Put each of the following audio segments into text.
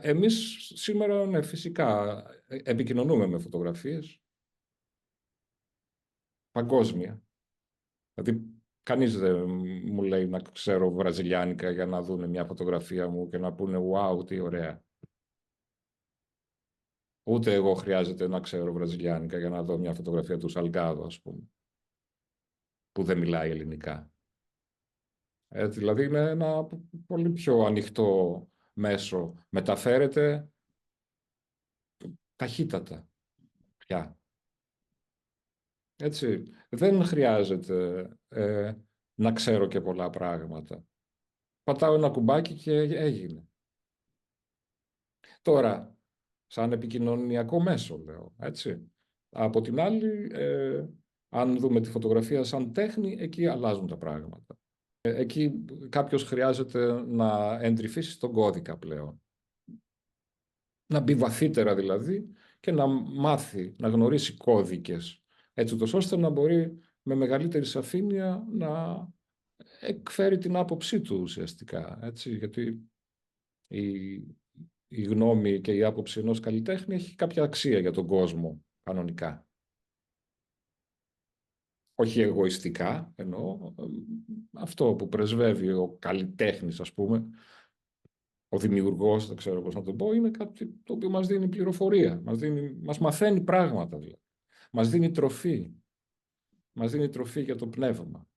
Εμείς σήμερα, ναι, φυσικά, επικοινωνούμε με φωτογραφίες παγκόσμια. Δηλαδή, κανείς δεν μου λέει να ξέρω βραζιλιάνικα για να δούνε μια φωτογραφία μου και να πούνε «Wow, τι ωραία». Ούτε εγώ χρειάζεται να ξέρω βραζιλιάνικα για να δω μια φωτογραφία του Σαλγκάδο, ας πούμε, που δεν μιλάει ελληνικά. Δηλαδή, είναι ένα πολύ πιο ανοιχτό μέσο. Μεταφέρεται ταχύτατα πια. Έτσι, δεν χρειάζεται να ξέρω και πολλά πράγματα. Πατάω ένα κουμπάκι και έγινε. Τώρα, σαν επικοινωνιακό μέσο, λέω, έτσι. Από την άλλη, αν δούμε τη φωτογραφία σαν τέχνη, εκεί αλλάζουν τα πράγματα. Εκεί κάποιος χρειάζεται να εντρυφήσει τον κώδικα πλέον. Να μπει βαθύτερα δηλαδή και να μάθει, να γνωρίσει κώδικες, έτσι ώστε να μπορεί με μεγαλύτερη σαφήνεια να εκφέρει την άποψή του ουσιαστικά. Έτσι, γιατί η γνώμη και η άποψη ενός καλλιτέχνη έχει κάποια αξία για τον κόσμο, κανονικά. Όχι εγωιστικά, εννοώ αυτό που πρεσβεύει ο καλλιτέχνης, ας πούμε, ο δημιουργός, δεν ξέρω πώς να το πω, είναι κάτι το οποίο μας δίνει πληροφορία, μας μαθαίνει πράγματα, δηλαδή. Μας δίνει τροφή. Μας δίνει τροφή για το πνεύμα,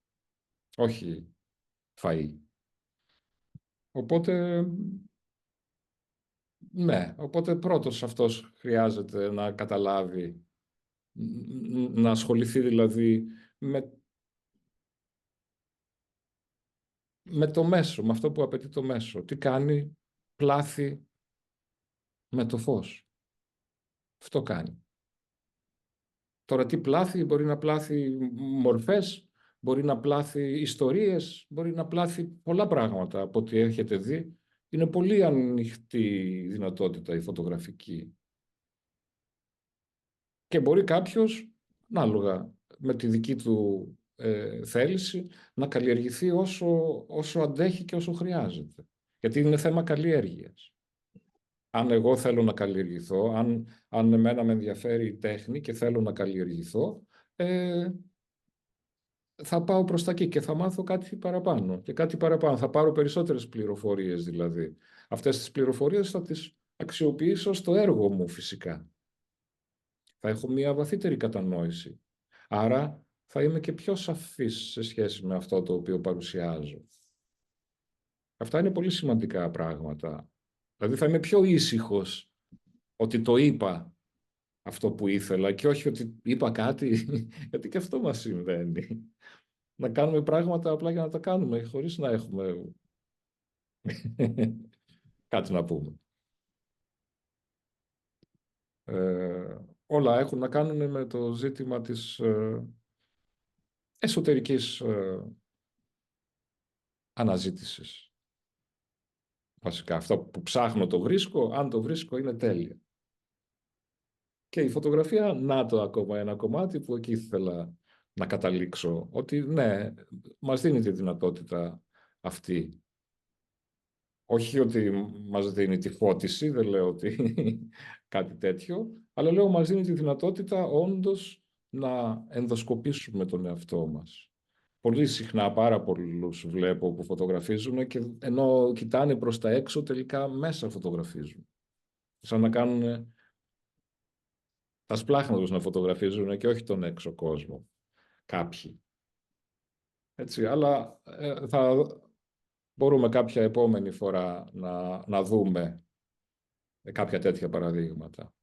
όχι φαΐ. Οπότε, ναι, οπότε πρώτος αυτός χρειάζεται να καταλάβει, να ασχοληθεί δηλαδή με το μέσο, με αυτό που απαιτεί το μέσο. Τι κάνει, πλάθει με το φως. Αυτό κάνει. Τώρα τι πλάθει, μπορεί να πλάθει μορφές, μπορεί να πλάθει ιστορίες, μπορεί να πλάθει πολλά πράγματα από ό,τι έχετε δει. Είναι πολύ ανοιχτή δυνατότητα η φωτογραφική. Και μπορεί κάποιος, ανάλογα με τη δική του θέληση, να καλλιεργηθεί όσο αντέχει και όσο χρειάζεται. Γιατί είναι θέμα καλλιέργειας. Αν εγώ θέλω να καλλιεργηθώ, αν εμένα με ενδιαφέρει η τέχνη και θέλω να καλλιεργηθώ, θα πάω προς τα εκεί και θα μάθω κάτι παραπάνω. Και κάτι παραπάνω. Θα πάρω περισσότερες πληροφορίες δηλαδή. Αυτές τις πληροφορίες θα τις αξιοποιήσω στο έργο μου φυσικά. Θα έχω μια βαθύτερη κατανόηση. Άρα θα είμαι και πιο σαφής σε σχέση με αυτό το οποίο παρουσιάζω. Αυτά είναι πολύ σημαντικά πράγματα. Δηλαδή θα είμαι πιο ήσυχος ότι το είπα αυτό που ήθελα και όχι ότι είπα κάτι, γιατί και αυτό μας συμβαίνει. Να κάνουμε πράγματα απλά για να τα κάνουμε, χωρίς να έχουμε κάτι να πούμε. Όλα έχουν να κάνουν με το ζήτημα της εσωτερικής αναζήτησης. Βασικά, αυτό που ψάχνω το βρίσκω, αν το βρίσκω είναι τέλεια. Και η φωτογραφία, να το ακόμα ένα κομμάτι που εκεί ήθελα να καταλήξω, ότι ναι, μας δίνει τη δυνατότητα αυτή. Όχι ότι μας δίνει τη φώτιση, δεν λέω ότι κάτι τέτοιο, αλλά λέω μας δίνει τη δυνατότητα όντως να ενδοσκοπήσουμε τον εαυτό μας. Πολύ συχνά, πάρα πολλούς βλέπω που φωτογραφίζουν και ενώ κοιτάνε προς τα έξω, τελικά μέσα φωτογραφίζουν. Σαν να κάνουν τα σπλάχνα τους να φωτογραφίζουν και όχι τον έξω κόσμο. Κάποιοι. Έτσι, αλλά θα μπορούμε κάποια επόμενη φορά να δούμε κάποια τέτοια παραδείγματα.